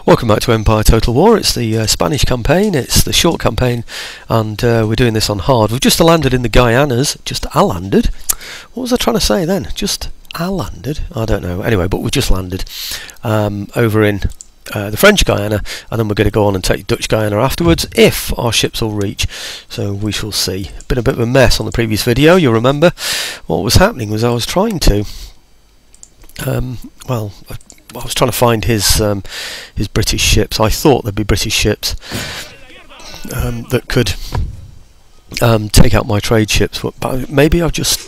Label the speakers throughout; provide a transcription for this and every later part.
Speaker 1: Welcome back to Empire Total War. It's the Spanish campaign, it's the short campaign, and we're doing this on hard. We've just landed in the Guyanas. Landed? What was I trying to say then? Landed? I don't know. Anyway, but we've just landed over in the French Guiana, and then we're going to go on and take Dutch Guiana afterwards, if our ships will reach. So we shall see. Been a bit of a mess on the previous video, you'll remember. What was happening was I was trying to... I was trying to find his British ships. I thought there'd be British ships that could take out my trade ships, but maybe I've just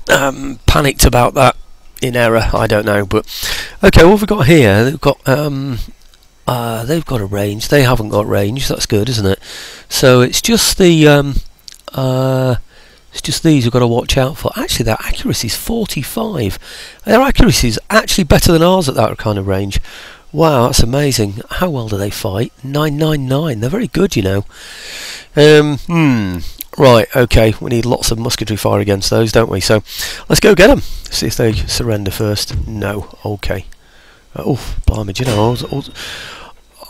Speaker 1: panicked about that in error. I don't know. But okay, what have we got here? They've got a range. They haven't got range. That's good, isn't it? So it's just the it's just these we've got to watch out for. Actually, their accuracy is 45. Their accuracy is actually better than ours at that kind of range. Wow, that's amazing. How well do they fight? 999. They're very good, you know. Right, okay. We need lots of musketry fire against those, don't we? So let's go get them. See if they surrender first. No. Okay. Oh, blimey, do you know,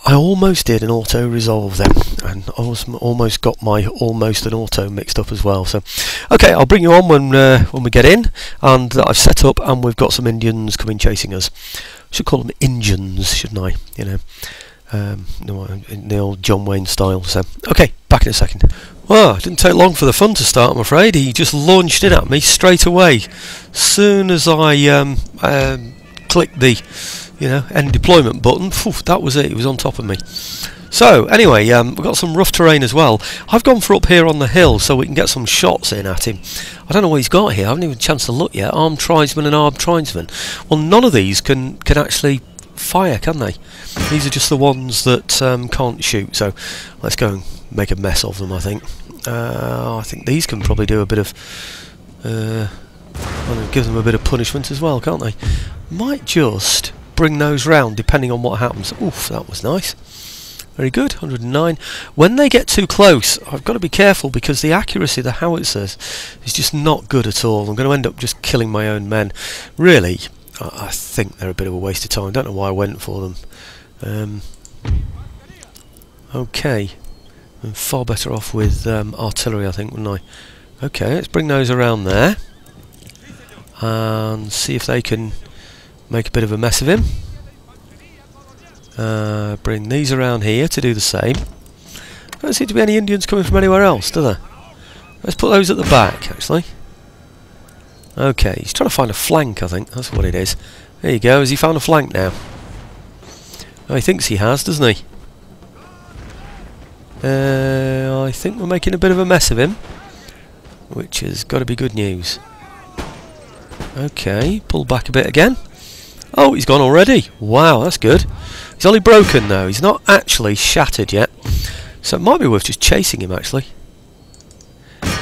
Speaker 1: I almost did an auto resolve then, and I almost got my almost an auto mixed up as well. So, okay, I'll bring you on when we get in, and I've set up, and we've got some Indians coming chasing us. I should call them Injuns, shouldn't I? You know, in the old John Wayne style. So, okay, back in a second. Well, it didn't take long for the fun to start, I'm afraid. He just launched in at me straight away. Soon as I clicked the end deployment button, phew, that was it. He was on top of me. So anyway, we've got some rough terrain as well. I've gone for up here on the hill so we can get some shots in at him. I don't know what he's got here. I haven't even had a chance to look yet. Armed tribesmen and armed tribesmen. Well, none of these can actually fire, can they? These are just the ones that can't shoot. So let's go and make a mess of them. I think these can probably do a bit of give them a bit of punishment as well, can't they? Might just bring those round depending on what happens. Oof, that was nice. Very good, 109. When they get too close, I've got to be careful because the accuracy of the howitzers is just not good at all. I'm going to end up just killing my own men. Really, I think they're a bit of a waste of time. I don't know why I went for them. Okay, I'm far better off with artillery, I think, wouldn't I? Okay, let's bring those around there and see if they can make a bit of a mess of him. Bring these around here to do the same. Don't seem to be any Indians coming from anywhere else, do there? Let's put those at the back, actually. Okay, he's trying to find a flank, I think. That's what it is. There you go. Has he found a flank now? Oh, he thinks he has, doesn't he? I think we're making a bit of a mess of him, which has got to be good news. Okay, pull back a bit again. Oh, he's gone already. Wow, that's good. He's only broken though. He's not actually shattered yet. So it might be worth just chasing him, actually.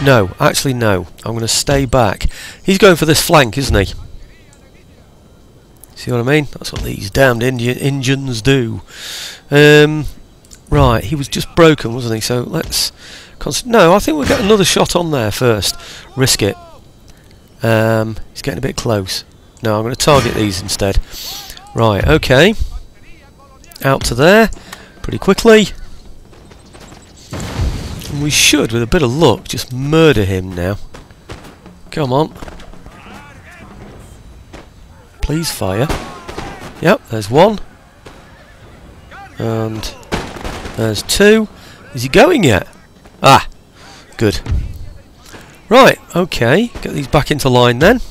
Speaker 1: No, actually no. I'm going to stay back. He's going for this flank, isn't he? See what I mean? That's what these damned Indians do. Right, he was just broken, wasn't he? So let's... No, I think we'll get another shot on there first. Risk it. He's getting a bit close. No, I'm going to target these instead. Right, okay. Out to there, pretty quickly. And we should, with a bit of luck, just murder him now. Come on. Please fire. Yep, there's one. And there's two. Is he going yet? Ah, good. Right, okay, get these back into line then.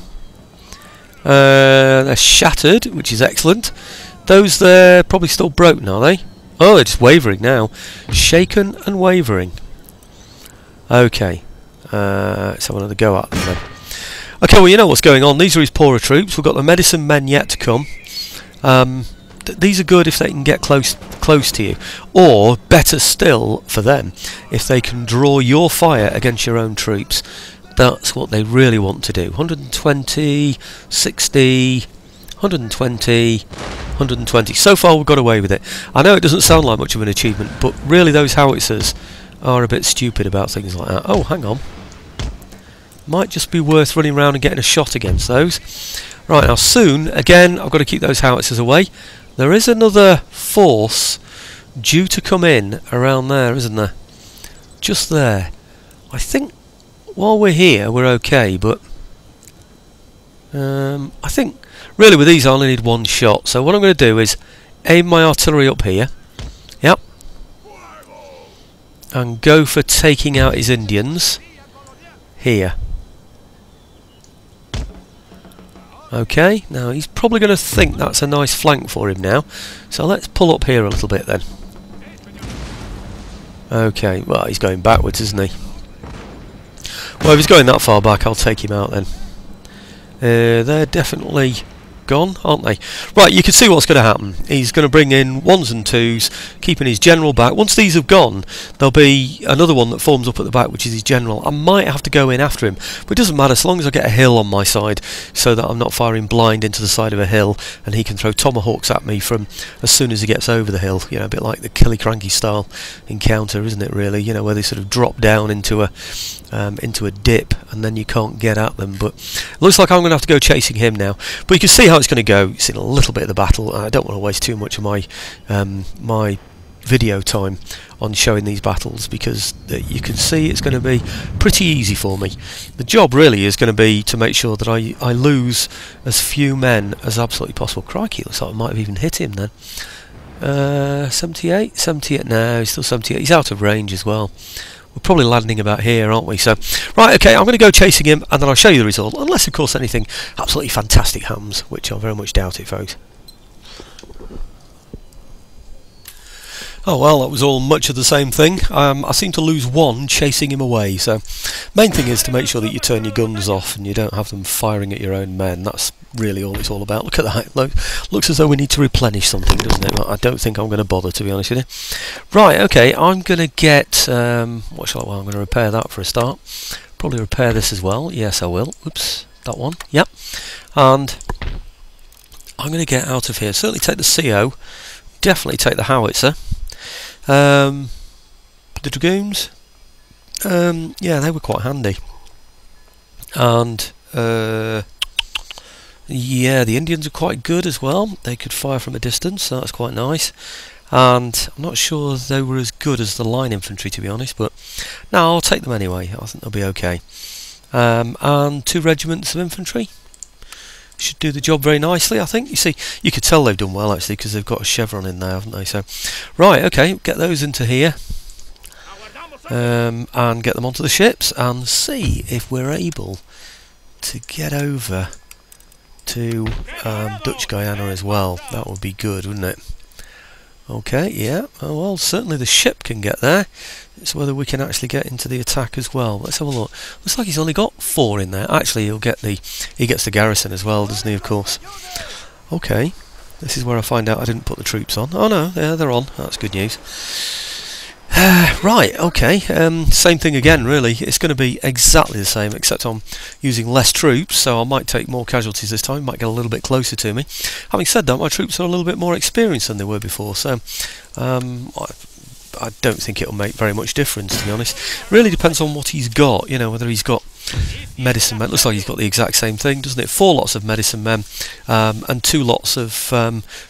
Speaker 1: They're shattered, which is excellent. Those there probably still broken, are they? Oh, they're just wavering now. Shaken and wavering. Okay, let's have another go at them then. Okay, well, you know what's going on. These are his poorer troops. We've got the medicine men yet to come. These are good if they can get close to you, or better still for them, if they can draw your fire against your own troops. That's what they really want to do. 120, 60, 120, 120. So far we've got away with it. I know it doesn't sound like much of an achievement, but really those howitzers are a bit stupid about things like that. Oh, hang on. Might just be worth running around and getting a shot against those. Right, now soon, again, I've got to keep those howitzers away. There is another force due to come in around there, isn't there? Just there. I think while we're here we're okay, but I think really with these I only need one shot. So what I'm going to do is aim my artillery up here. Yep. And go for taking out his Indians here. Okay, now he's probably going to think that's a nice flank for him now. So let's pull up here a little bit then. Okay, well he's going backwards, isn't he? Well, if he's going that far back, I'll take him out then. They're definitely gone, aren't they? Right, you can see what's going to happen. He's going to bring in 1s and 2s, keeping his general back. Once these have gone, there'll be another one that forms up at the back, which is his general. I might have to go in after him, but it doesn't matter, so long as I get a hill on my side, so that I'm not firing blind into the side of a hill, and he can throw tomahawks at me from as soon as he gets over the hill. You know, a bit like the Killiecrankie style encounter, isn't it, really? You know, where they sort of drop down into a dip, and then you can't get at them. But it looks like I'm going to have to go chasing him now. But you can see how it's going to go. You've seen a little bit of the battle, and I don't want to waste too much of my my video time on showing these battles, because you can see it's going to be pretty easy for me. The job really is going to be to make sure that I lose as few men as absolutely possible. Crikey, looks like I might have even hit him then. 78? 78? No, he's still 78. He's out of range as well. We're probably landing about here, aren't we? So, right, okay, I'm going to go chasing him, and then I'll show you the result, unless, of course, anything absolutely fantastic happens, which I very much doubt it, folks. Oh well, that was all much of the same thing. I seem to lose one chasing him away, so main thing is to make sure that you turn your guns off and you don't have them firing at your own men. That's really all it's all about. Look at that. Looks as though we need to replenish something, doesn't it? Well, I don't think I'm going to bother, to be honest with you. Right, okay, I'm going to get... what shall I... Well, I'm going to repair that for a start. Probably repair this as well. Yes, I will. Oops, that one. Yep. And I'm going to get out of here. Certainly take the CO. Definitely take the howitzer. The dragoons, yeah, they were quite handy, and yeah, the Indians are quite good as well. They could fire from a distance, so that's quite nice. And I'm not sure they were as good as the line infantry, to be honest, but no, I'll take them anyway. I think they'll be okay. And 2 regiments of infantry should do the job very nicely, I think. You see, you could tell they've done well actually, because they've got a chevron in there, haven't they? So, right, okay, get those into here, and get them onto the ships, and see if we're able to get over to Dutch Guiana as well. That would be good, wouldn't it? Okay, yeah. Oh, well, certainly the ship can get there. It's whether we can actually get into the attack as well. Let's have a look. Looks like he's only got 4 in there. Actually, he gets the garrison as well, doesn't he? Of course. Okay, this is where I find out I didn't put the troops on. Oh no, yeah, they're on. That's good news. Right, okay. Same thing again, really. It's going to be exactly the same, except I'm using less troops, so I might take more casualties this time. Might get a little bit closer to me. Having said that, my troops are a little bit more experienced than they were before, so I don't think it'll make very much difference, to be honest. Really depends on what he's got, you know, whether he's got medicine men. Looks like he's got the exact same thing, doesn't it? 4 lots of medicine men, and 2 lots of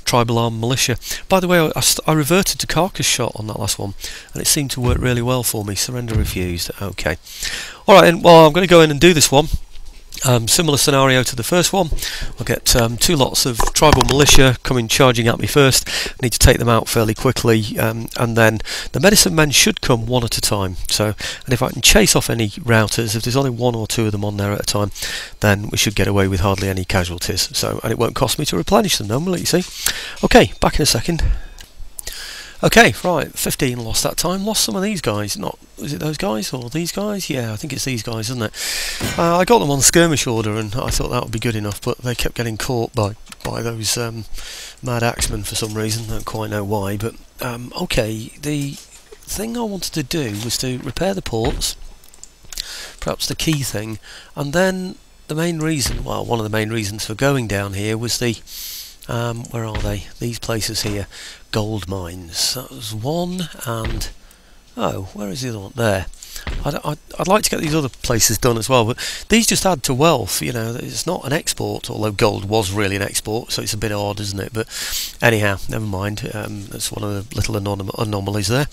Speaker 1: tribal armed militia. By the way, I reverted to carcass shot on that last one, and it seemed to work really well for me. Surrender refused. Okay. Alright, well, I'm going to go in and do this one. Similar scenario to the first one. I'll get 2 lots of tribal militia coming charging at me first. I need to take them out fairly quickly, and then the medicine men should come one at a time. So, and if I can chase off any routers, if there's only 1 or 2 of them on there at a time, then we should get away with hardly any casualties. So, and it won't cost me to replenish them, will it, you see? Okay, back in a second. Okay, right, 15 lost that time. Lost some of these guys. Not, is it those guys or these guys? Yeah, I think it's these guys, isn't it? I got them on skirmish order, and I thought that would be good enough, but they kept getting caught by those mad axemen for some reason. I don't quite know why, but okay. The thing I wanted to do was to repair the ports, perhaps the key thing, and then the main reason, well, one of the main reasons for going down here was the where are they? These places here. Gold mines. That was one, and oh, where is the other one? There. I'd like to get these other places done as well, but these just add to wealth. You know, it's not an export, although gold was really an export, so it's a bit odd, isn't it? But anyhow, never mind. That's one of the little anomalies there.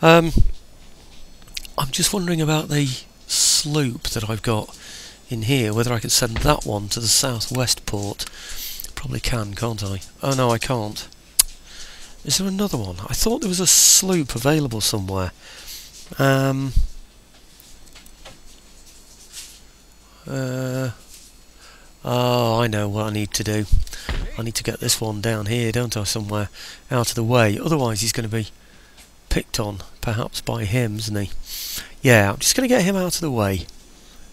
Speaker 1: I'm just wondering about the sloop that I've got in here, whether I can send that one to the southwest port. Probably can't I? Oh no, I can't. Is there another one? I thought there was a sloop available somewhere. Oh, I know what I need to do. I need to get this one down here, don't I, somewhere out of the way. Otherwise he's going to be picked on, perhaps by him, isn't he? Yeah, I'm just going to get him out of the way,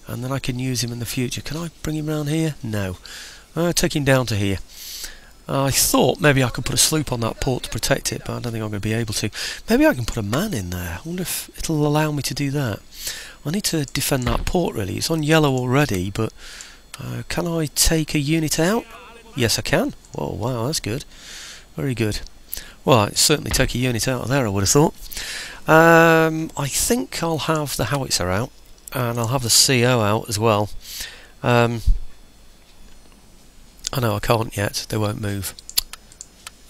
Speaker 1: and then I can use him in the future. Can I bring him around here? No. Take him down to here. I thought maybe I could put a sloop on that port to protect it, but I don't think I'm going to be able to. Maybe I can put a man in there. I wonder if it'll allow me to do that. I need to defend that port, really. It's on yellow already, but can I take a unit out? Yes, I can. Oh, wow, that's good. Very good. Well, I'd certainly take a unit out of there, I would have thought. I think I'll have the howitzer out, and I'll have the CO out as well. I know I can't yet, they won't move.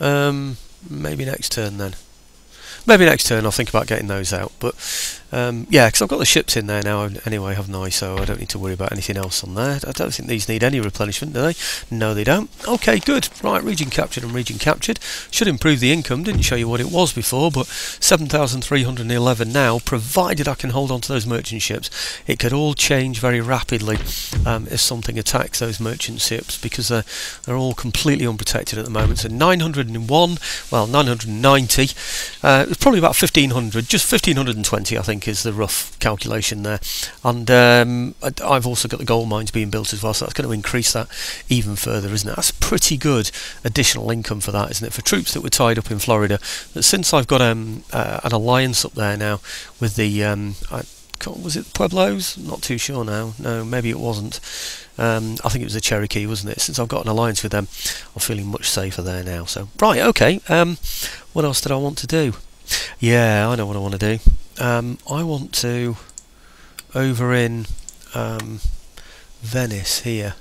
Speaker 1: Maybe next turn then. Maybe next turn I'll think about getting those out, but yeah, because I've got the ships in there now anyway, haven't I, so I don't need to worry about anything else on there. I don't think these need any replenishment, do they? No, they don't. Okay, good. Right, region captured and region captured. Should improve the income, didn't show you what it was before, but 7,311 now, provided I can hold on to those merchant ships. It could all change very rapidly if something attacks those merchant ships, because they're all completely unprotected at the moment. So 901, well, 990, it's probably about 1,500, just 1,520 I think is the rough calculation there. And I've also got the gold mines being built as well, so that's going to increase that even further, isn't it? That's pretty good additional income for that, isn't it? For troops that were tied up in Florida. But since I've got an alliance up there now with the was it Pueblos? Not too sure now. No, maybe it wasn't. I think it was the Cherokee, wasn't it? Since I've got an alliance with them, I'm feeling much safer there now. So right, okay. What else did I want to do? Yeah, I know what I want to do. I want to, over in Venice here,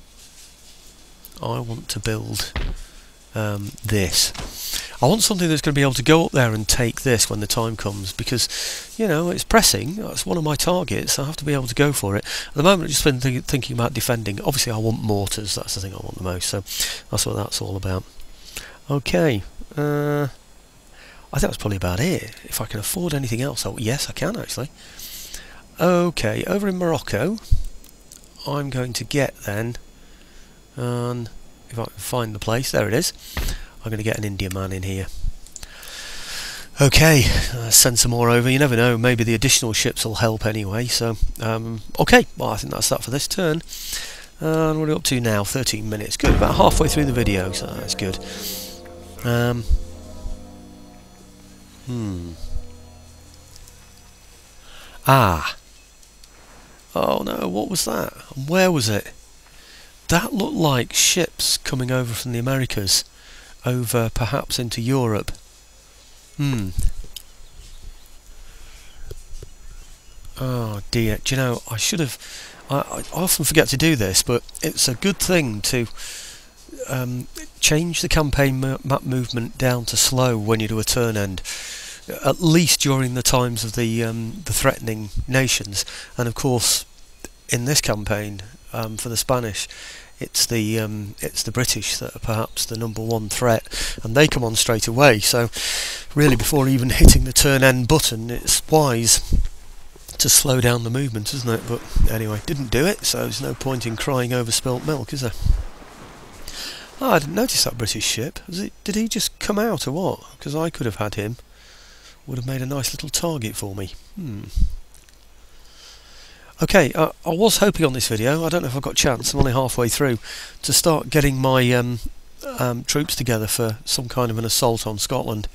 Speaker 1: I want to build this. I want something that's going to be able to go up there and take this when the time comes, because, you know, it's pressing. That's one of my targets. I have to be able to go for it. At the moment I've just been thinking about defending. Obviously I want mortars, that's the thing I want the most, so that's what that's all about. Okay, I think that's probably about it. If I can afford anything else, oh yes I can actually. Okay, over in Morocco I'm going to get then, and if I can find the place, there it is, I'm going to get an India man in here. Okay, send some more over, you never know, maybe the additional ships will help anyway, so okay, well I think that's that for this turn. And what are we up to now? 13 minutes, good, about halfway through the video, so that's good. Oh no, what was that? And where was it? That looked like ships coming over from the Americas, over perhaps into Europe. Oh dear, do you know, I should have... I often forget to do this, but it's a good thing to change the campaign map movement down to slow when you do a turn end, at least during the times of the threatening nations. And of course in this campaign, for the Spanish, it's the British that are perhaps the #1 threat, and they come on straight away, so really before even hitting the turn end button it's wise to slow down the movement, isn't it? But anyway, didn't do it, so there's no point in crying over spilt milk, is there? Oh, I didn't notice that British ship. Did he just come out or what? Because I could have had him. Would have made a nice little target for me. Okay, I was hoping on this video, I don't know if I've got a chance, I'm only halfway through, to start getting my troops together for some kind of an assault on Scotland.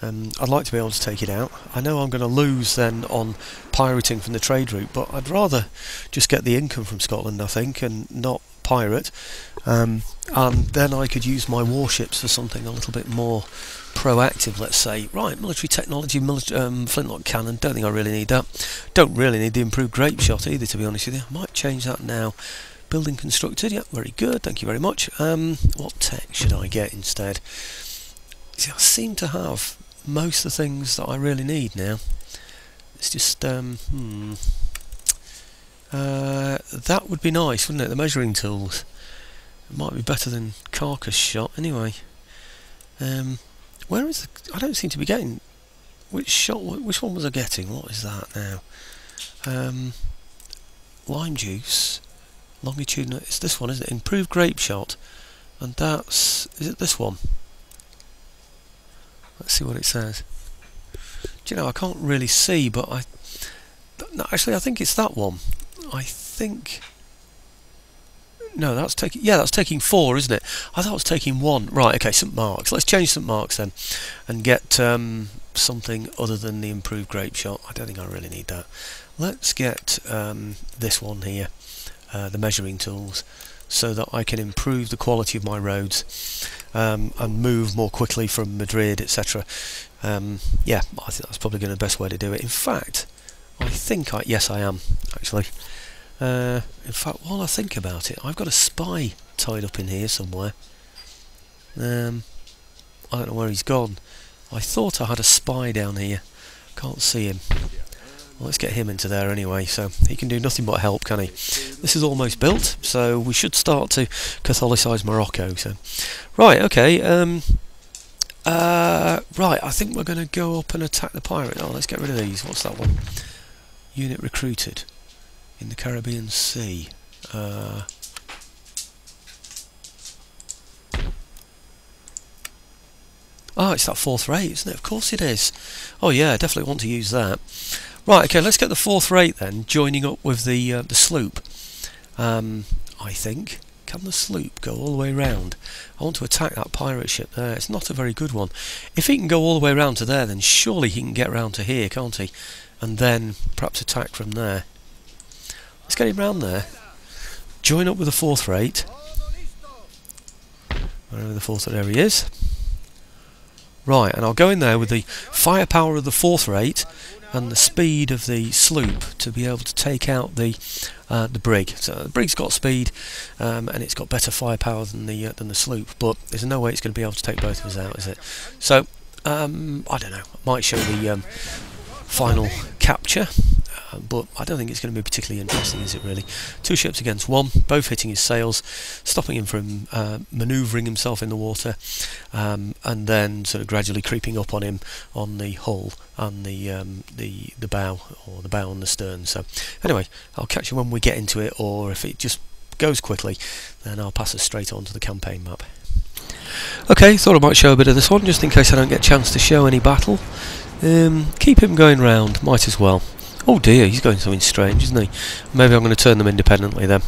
Speaker 1: I'd like to be able to take it out. I know I'm going to lose then on pirating from the trade route, but I'd rather just get the income from Scotland, I think, and not pirate, and then I could use my warships for something a little bit more proactive, let's say. Right, military technology, flintlock cannon, don't think I really need that. Don't really need the improved grape shot either, to be honest with you. I might change that now. Building constructed, yeah, very good, thank you very much. What tech should I get instead? See, I seem to have most of the things that I really need now. It's just, that would be nice, wouldn't it? The measuring tools. It might be better than carcass shot, anyway. Where is the... I don't seem to be getting... Which one was I getting? What is that now? Lime juice. Longitudinal... It's this one, isn't it? Improved grape shot. And that's... Is it this one? Let's see what it says. Do you know, I can't really see, but I... No, actually, I think it's that one. I think... No, that's taking... Yeah, that's taking 4, isn't it? I thought it was taking 1. Right, okay, St. Mark's. Let's change St. Mark's then. And get something other than the improved grape shot. I don't think I really need that. Let's get this one here. The measuring tools. So that I can improve the quality of my roads. And move more quickly from Madrid, etc. Yeah, I think that's probably going to be the best way to do it. In fact, I think yes, I am, actually. In fact, while I think about it, I've got a spy tied up in here somewhere. I don't know where he's gone. I thought I had a spy down here. Can't see him. Well, let's get him into there anyway, so he can do nothing but help, can he? This is almost built, so we should start to Catholicise Morocco. So, right, okay. Right, I think we're going to go up and attack the pirate. Oh, let's get rid of these. What's that one? Unit recruited in the Caribbean Sea. Oh, it's that 4th rate, isn't it? Of course it is. Oh yeah, definitely want to use that. Right, okay, let's get the 4th rate then, joining up with the sloop. I think. Can the sloop go all the way round? I want to attack that pirate ship there. It's not a very good one. If he can go all the way round to there, then surely he can get round to here, can't he? And then perhaps attack from there. Let's get him round there. Join up with the 4th rate. Wherever the 4th, there he is. Right, and I'll go in there with the firepower of the 4th rate and the speed of the sloop to be able to take out the brig. So the brig's got speed and it's got better firepower than the sloop, but there's no way it's going to be able to take both of us out, is it? So I don't know. I might show the final capture, but I don't think it's going to be particularly interesting, is it really? 2 ships against 1, both hitting his sails, stopping him from manoeuvring himself in the water, and then sort of gradually creeping up on him on the hull and the bow, or the bow and the stern. So anyway, I'll catch you when we get into it, or if it just goes quickly, then I'll pass us straight on to the campaign map. Okay, thought I might show a bit of this one, just in case I don't get a chance to show any battle. Keep him going round, might as well. Oh dear, he's going something strange, isn't he? Maybe I'm going to turn them independently then.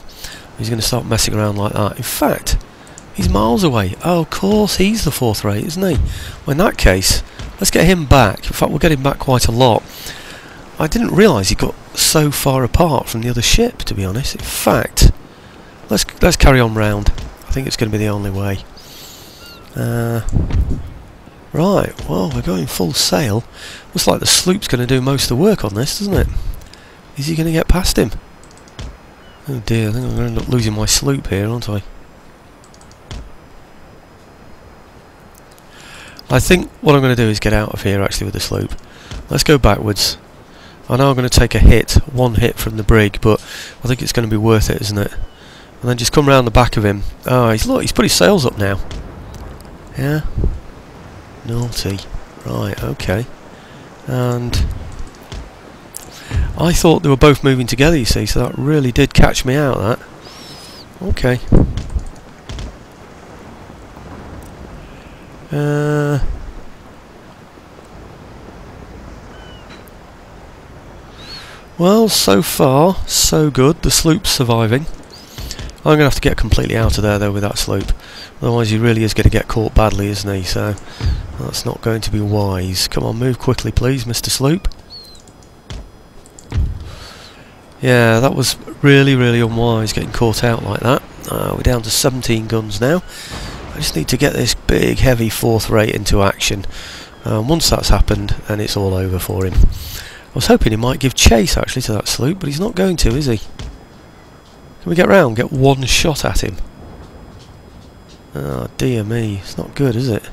Speaker 1: He's going to start messing around like that. In fact, he's miles away. Oh, of course, he's the 4th rate, isn't he? Well, in that case, let's get him back. In fact, we'll get him back quite a lot. I didn't realise he got so far apart from the other ship, to be honest. In fact, let's carry on round. I think it's going to be the only way. Right, well, we're going full sail. Looks like the sloop's going to do most of the work on this, doesn't it? Is he going to get past him? Oh dear, I think I'm going to end up losing my sloop here, aren't I? I think what I'm going to do is get out of here, actually, with the sloop. Let's go backwards. I know I'm going to take a hit, 1 hit from the brig, but I think it's going to be worth it, isn't it? And then just come round the back of him. Oh, look, he's put his sails up now. Yeah? Naughty. Right, okay. And I thought they were both moving together, you see, so that really did catch me out, that. Okay. Well, so far, so good. The sloop's surviving. I'm going to have to get completely out of there, though, with that sloop. Otherwise he really is going to get caught badly, isn't he? So that's not going to be wise. Come on, move quickly, please, Mr. Sloop. Yeah, that was really, really unwise, getting caught out like that. We're down to 17 guns now. I just need to get this big heavy fourth rate into action. Once that's happened, then it's all over for him. I was hoping he might give chase actually to that sloop, but he's not going to, is he? Can we get round, get one shot at him? Oh dear me, it's not good, is it?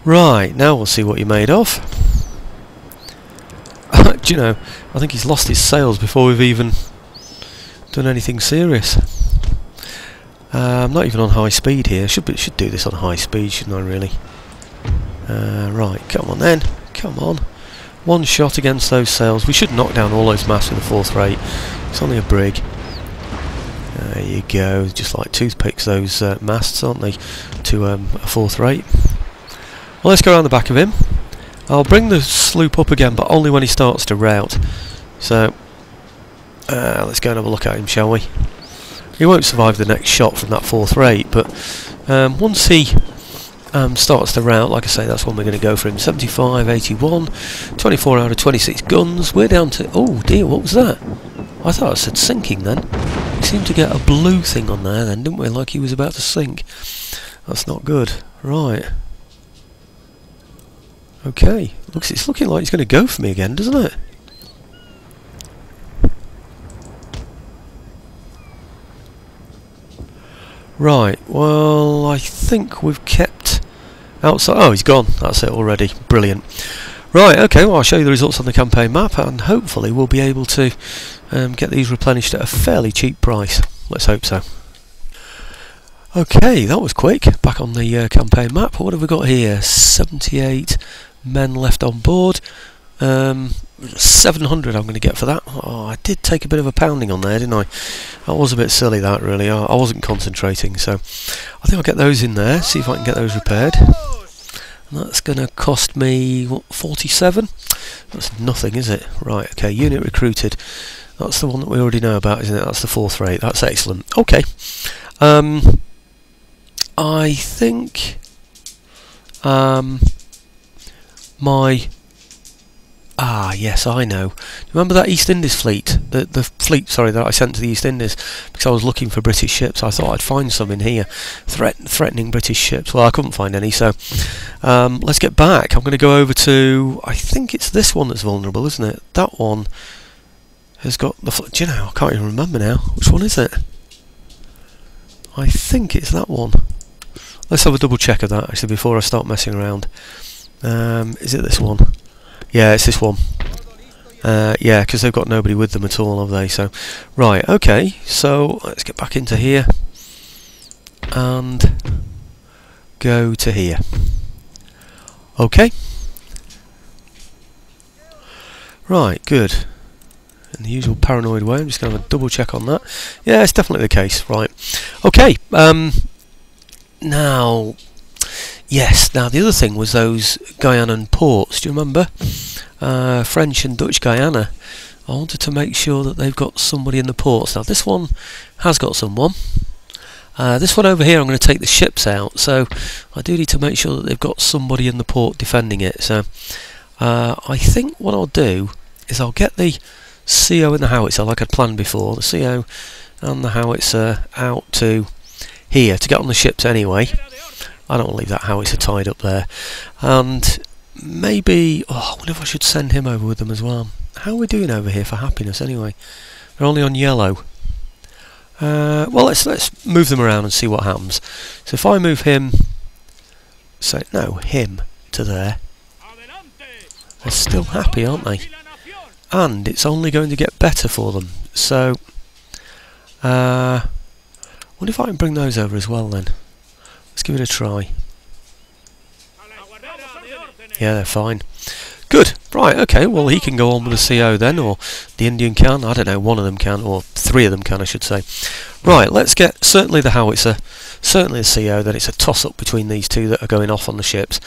Speaker 1: Right, now we'll see what you're made of. Do you know, I think he's lost his sails before we've even done anything serious. I'm not even on high speed here. Should do this on high speed, shouldn't I really? Right, come on then. Come on. One shot against those sails. We should knock down all those masts with a fourth rate. It's only a brig. There you go. Just like toothpicks, those masts, aren't they? To a fourth rate. Well, let's go around the back of him. I'll bring the sloop up again, but only when he starts to rout. So, let's go and have a look at him, shall we? He won't survive the next shot from that fourth rate, but once he starts to rout, like I say, that's when we're going to go for him. 75, 81, 24 out of 26 guns. We're down to... Oh dear, what was that? I thought I said sinking then. We seemed to get a blue thing on there then, didn't we? Like he was about to sink. That's not good. Right. Okay, it's looking like he's going to go for me again, doesn't it? Right, well, I think we've kept outside... Oh, he's gone. That's it already. Brilliant. Right, okay, well, I'll show you the results on the campaign map, and hopefully we'll be able to get these replenished at a fairly cheap price. Let's hope so. Okay, that was quick. Back on the campaign map. What have we got here? 78 men left on board. 700 I'm going to get for that. Oh, I did take a bit of a pounding on there, didn't I? That was a bit silly, that, really. I wasn't concentrating, so I think I'll get those in there, see if I can get those repaired. And that's going to cost me, what, 47? That's nothing, is it? Right, okay, unit recruited. That's the one that we already know about, isn't it? That's the fourth rate. That's excellent. Okay. I think yes, I know. Remember that East Indies fleet? The fleet, sorry, that I sent to the East Indies because I was looking for British ships. I thought I'd find some in here, threatening British ships. Well, I couldn't find any, so let's get back. I'm going to go over to... I think it's this one that's vulnerable, isn't it? That one has got the... Do you know, I can't even remember now. Which one is it? I think it's that one. Let's have a double check of that, actually, before I start messing around. Is it this one? Yeah, it's this one. Yeah, because they've got nobody with them at all, have they? So, right, okay. So let's get back into here and go to here. Okay. Right, good. In the usual paranoid way, I'm just going to have a double check on that. Yeah, it's definitely the case. Right. Okay. Now. Yes, now the other thing was those Guianan ports, do you remember? French and Dutch Guiana. I wanted to make sure that they've got somebody in the ports. Now this one has got someone. This one over here I'm going to take the ships out, so I do need to make sure that they've got somebody in the port defending it. So I think what I'll do is I'll get the CO and the howitzer like I'd planned before, the CO and the howitzer out to here to get on the ships anyway. I don't want to leave that howitzer tied up there. And maybe... Oh, I wonder if I should send him over with them as well. How are we doing over here for happiness anyway? They're only on yellow. Well, let's move them around and see what happens. So if I move him... So, no, him to there. They're still happy, aren't they? And it's only going to get better for them. So... I wonder if I can bring those over as well then. Let's give it a try. Yeah, they're fine. Good. Right, okay, well he can go on with the CO then, or the Indian can. I don't know, one of them can, or three of them can, I should say. Right, let's get certainly the howitzer, certainly the CO, then it's a toss-up between these two that are going off on the ships.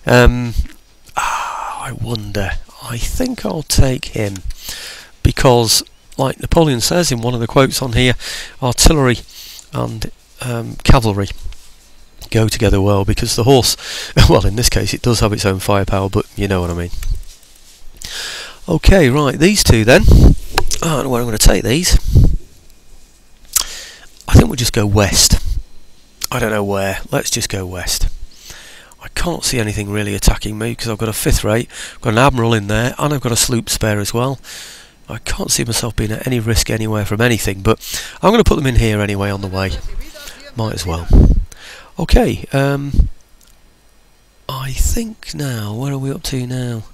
Speaker 1: I wonder. I think I'll take him, because, like Napoleon says in one of the quotes on here, artillery and cavalry go together well, because the horse, well in this case it does have its own firepower, but you know what I mean. Okay, right, these two then. I don't know where I'm going to take these. I think we'll just go west. I don't know where. Let's just go west. I can't see anything really attacking me because I've got a 5th rate, I've got an admiral in there, and I've got a sloop spare as well. I can't see myself being at any risk anywhere from anything, but I'm going to put them in here anyway on the way. Might as well. Okay, I think now, where are we up to now?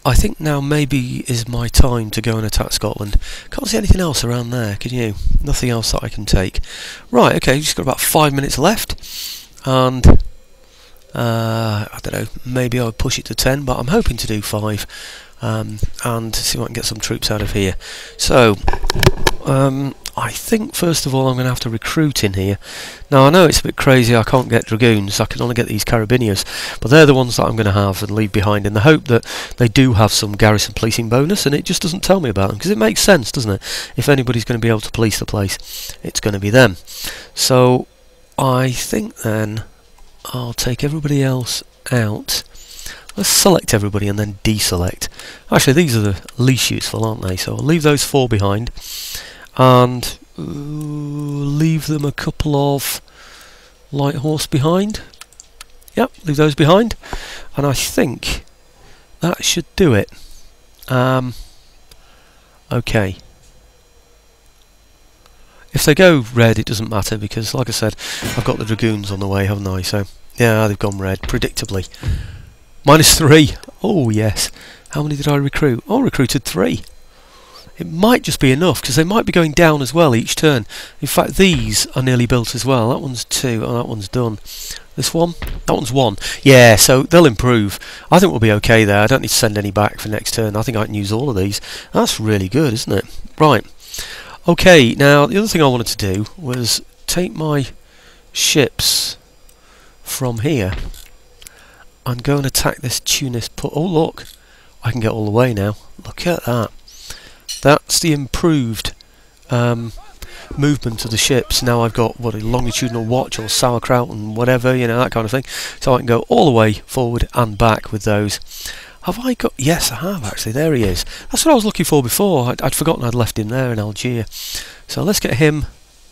Speaker 1: I think now maybe is my time to go and attack Scotland. Can't see anything else around there, can you? Nothing else that I can take. Right, okay, just got about 5 minutes left, and I don't know, maybe I'll push it to 10, but I'm hoping to do 5, and see if I can get some troops out of here. So, I think first of all I'm going to have to recruit in here. Now I know it's a bit crazy, I can't get dragoons, I can only get these carabiniers, but they're the ones that I'm going to have and leave behind in the hope that they do have some garrison policing bonus, and it just doesn't tell me about them, because it makes sense, doesn't it? If anybody's going to be able to police the place, it's going to be them. So I think then I'll take everybody else out. Let's select everybody and then deselect. Actually, these are the least useful, aren't they? So I'll leave those 4 behind, and leave them a couple of light horse behind. Yep, leave those behind, and I think that should do it. Okay. If they go red, it doesn't matter, because like I said, I've got the dragoons on the way, haven't I? So yeah, they've gone red, predictably. -3. Oh yes. How many did I recruit? Oh, I recruited 3. It might just be enough, because they might be going down as well each turn. In fact, these are nearly built as well. That one's 2, and that one's done. This one? That one's 1. Yeah, so they'll improve. I think we'll be okay there. I don't need to send any back for next turn. I think I can use all of these. That's really good, isn't it? Right. Okay, now the other thing I wanted to do was take my ships from here and go and attack this Tunis port. Oh look, I can get all the way now. Look at that. That's the improved movement of the ships. Now I've got, what, a longitudinal watch or sauerkraut and whatever, you know, that kind of thing. So I can go all the way forward and back with those. Have I got... Yes, I have actually. There he is. That's what I was looking for before. I'd forgotten I'd left him there in Algiers. So let's get him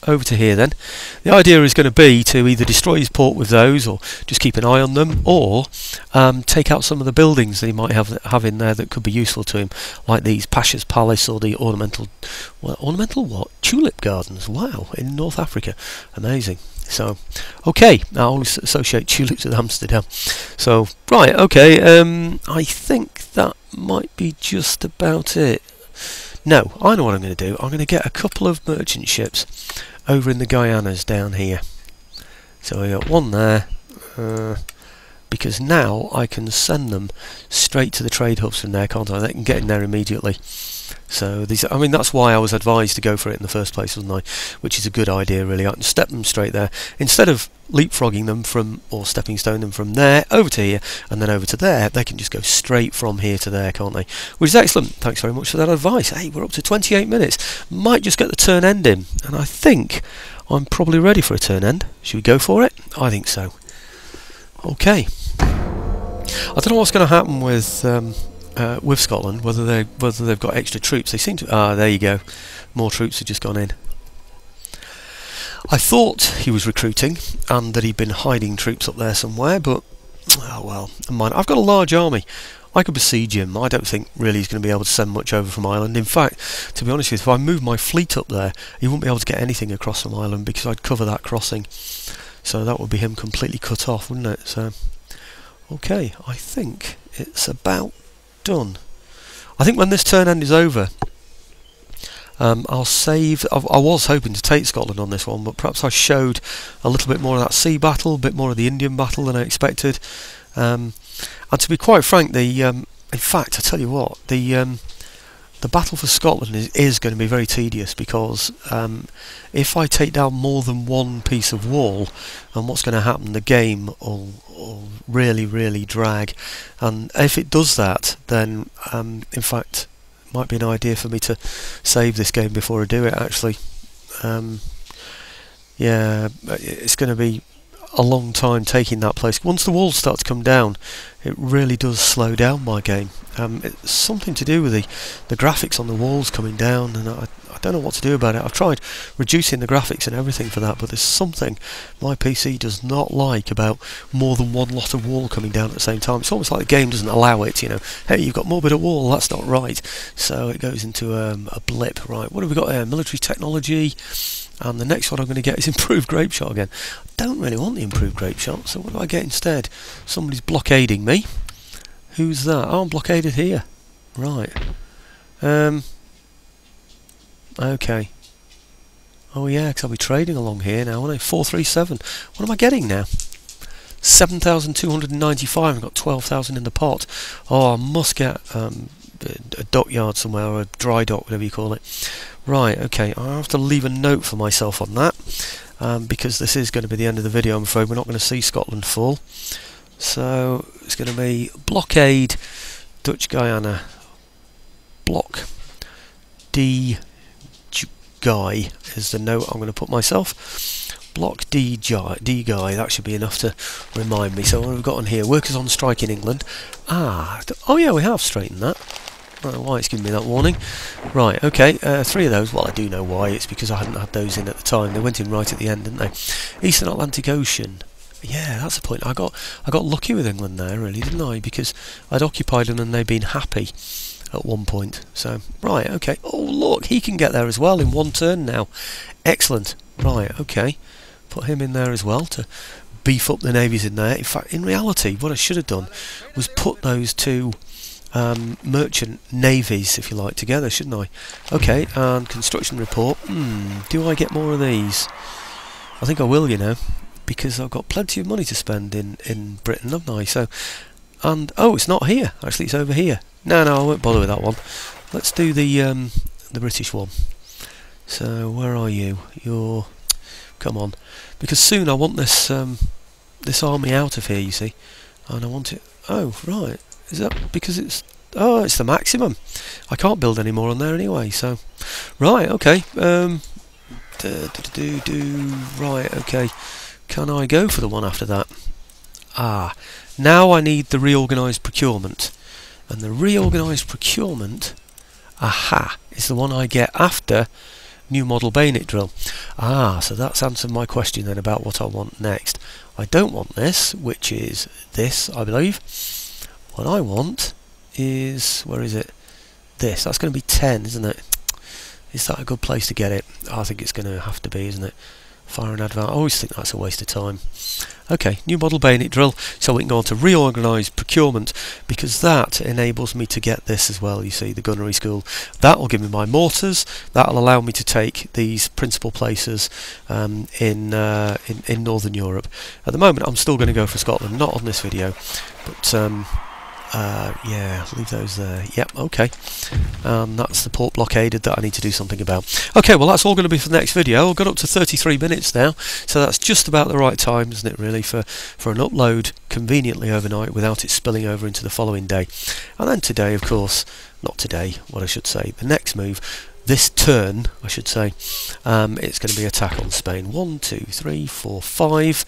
Speaker 1: over to here then. The idea is going to be to either destroy his port with those, or just keep an eye on them, or take out some of the buildings that he might have in there that could be useful to him, like these Pasha's Palace or the ornamental... Well, ornamental what? Tulip gardens. Wow, in North Africa. Amazing. So, okay, I always associate tulips with Amsterdam. So, right, okay, I think that might be just about it. No, I know what I'm going to do. I'm going to get a couple of merchant ships over in the Guyanas down here. So we got one there, because now I can send them straight to the trade hubs from there, can't I? They can get in there immediately. So these, I mean, that's why I was advised to go for it in the first place, wasn't I? Which is a good idea, really. I can step them straight there instead of leapfrogging them from, or stepping stone them from there over to here and then over to there. They can just go straight from here to there, can't they? Which is excellent. Thanks very much for that advice. Hey, we're up to 28 minutes. Might just get the turn end in, and I think I'm probably ready for a turn end. Should we go for it? I think so. Okay. I don't know what's going to happen with Scotland, whether they've got extra troops. They seem to. Ah, there you go. More troops have just gone in. I thought he was recruiting and that he'd been hiding troops up there somewhere, but oh well, never mind. I've got a large army. I could besiege him. I don't think really he's going to be able to send much over from Ireland. In fact, to be honest with you, if I moved my fleet up there, he wouldn't be able to get anything across from Ireland because I'd cover that crossing. So that would be him completely cut off, wouldn't it? So, okay, I think it's about done. I think when this turn end is over, I'll save. I was hoping to take Scotland on this one, but perhaps I showed a little bit more of that sea battle, a bit more of the Indian battle than I expected. And to be quite frank, in fact, I tell you what, the battle for Scotland is going to be very tedious, because if I take down more than one piece of wall, and what's going to happen, the game will really, really drag. And if it does that, then in fact, it might be an idea for me to save this game before I do it, actually. Yeah, it's going to be... a long time taking that place. Once the walls start to come down, it really does slow down my game. It's something to do with the graphics on the walls coming down, and I don't know what to do about it. I've tried reducing the graphics and everything for that, but there's something my PC does not like about more than one lot of wall coming down at the same time. It's almost like the game doesn't allow it, you know. Hey, you've got more bit of wall, that's not right. So it goes into a blip. Right, what have we got here? Military technology. And the next one I'm going to get is improved grape shot again. I don't really want the improved grape shot, so what do I get instead? Somebody's blockading me. Who's that? Oh, I'm blockaded here. Right. Okay. Oh yeah, because I'll be trading along here now, won't I? 437. What am I getting now? 7,295. I've got 12,000 in the pot. Oh, I must get a dockyard somewhere, or a dry dock, whatever you call it. Right, okay, I'll have to leave a note for myself on that, because this is going to be the end of the video. I'm afraid we're not going to see Scotland fall. So it's going to be blockade Dutch Guiana, block D Guy is the note I'm going to put myself. Block D Guy, that should be enough to remind me. So what have we got on here? Workers on strike in England. Oh yeah, we have straightened that. I don't know why it's giving me that warning. Right, okay, 3 of those. Well, I do know why. It's because I hadn't had those in at the time. They went in right at the end, didn't they? Eastern Atlantic Ocean. Yeah, that's the point. I got lucky with England there, really, didn't I? Because I'd occupied them and they'd been happy at one point. So, right, okay. Oh, look, he can get there as well in one turn now. Excellent. Right, okay. Put him in there as well to beef up the navies in there. In fact, in reality, what I should have done was put those two merchant navies, if you like, together, shouldn't I? Okay, and construction report. Do I get more of these? I think I will, you know, because I've got plenty of money to spend in Britain, haven't I? So, and oh, it's not here. Actually, it's over here. No, I won't bother with that one. Let's do the British one. So, where are you? You're... Come on, because soon I want this this army out of here. You see, and I want it. Oh, right. Is that because it's... Oh, it's the maximum. I can't build any more on there anyway, so... Right, okay. Right, okay. Can I go for the one after that? Ah, now I need the reorganised procurement. And the reorganised procurement... Aha! Is the one I get after new model bayonet drill. Ah, so that's answered my question then about what I want next. I don't want this, which is this, I believe. What I want is... Where is it? This. That's going to be 10, isn't it? Is that a good place to get it? I think it's going to have to be, isn't it? Fire and advance. I always think that's a waste of time. Okay, new model bayonet drill. So we can go on to reorganised procurement, because that enables me to get this as well, you see, the gunnery school. That will give me my mortars. That will allow me to take these principal places in Northern Europe. At the moment, I'm still going to go for Scotland, not on this video, but... yeah, leave those there. Yep, okay. That's the port blockaded that I need to do something about. Okay, well that's all going to be for the next video. I've got up to 33 minutes now, so that's just about the right time, isn't it, really, for an upload conveniently overnight without it spilling over into the following day. And then today, of course, not today, what I should say, the next move, this turn, I should say, it's going to be attack on Spain. 1, 2, 3, 4, 5...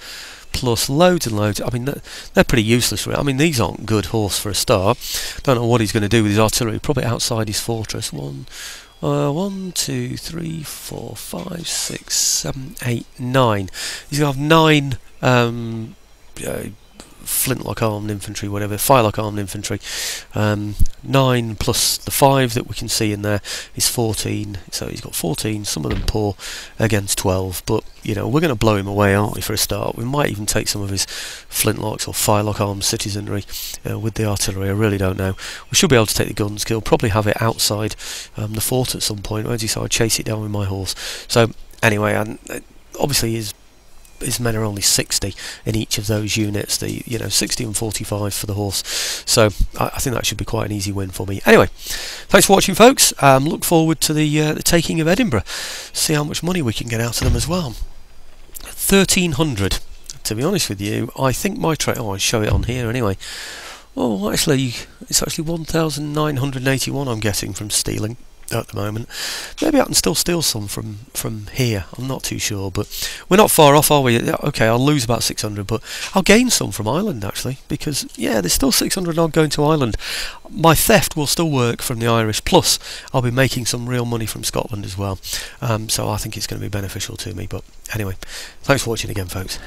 Speaker 1: plus loads and loads. I mean, they're pretty useless. I mean, these aren't good horse for a start. Don't know what he's going to do with his artillery. Probably outside his fortress. 1, 2, 3, 4, 5, 6, 7, 8, 9. He's going to have 9 flintlock armed infantry, whatever, firelock armed infantry. 9 plus the 5 that we can see in there is 14. So he's got 14. Some of them poor against 12, but you know, we're going to blow him away, aren't we, for a start? We might even take some of his flintlocks or firelock armed citizenry with the artillery. I really don't know. We should be able to take the guns kill. Probably have it outside the fort at some point. As you saw, I chase it down with my horse. So anyway, and obviously his men are only 60 in each of those units, 60 and 45 for the horse, so I think that should be quite an easy win for me. Anyway, thanks for watching, folks. Look forward to the taking of Edinburgh, see how much money we can get out of them as well. 1,300, to be honest with you. I think my trade... I'll show it on here anyway. Oh, actually, it's actually 1,981 I'm getting from stealing. at the moment. Maybe I can still steal some from here. I'm not too sure, but we're not far off, are we? Okay, I'll lose about 600, but I'll gain some from Ireland actually, because yeah, there's still 600 odd going to Ireland. My theft will still work from the Irish, plus I'll be making some real money from Scotland as well. So I think it's going to be beneficial to me. But anyway, thanks for watching again, folks.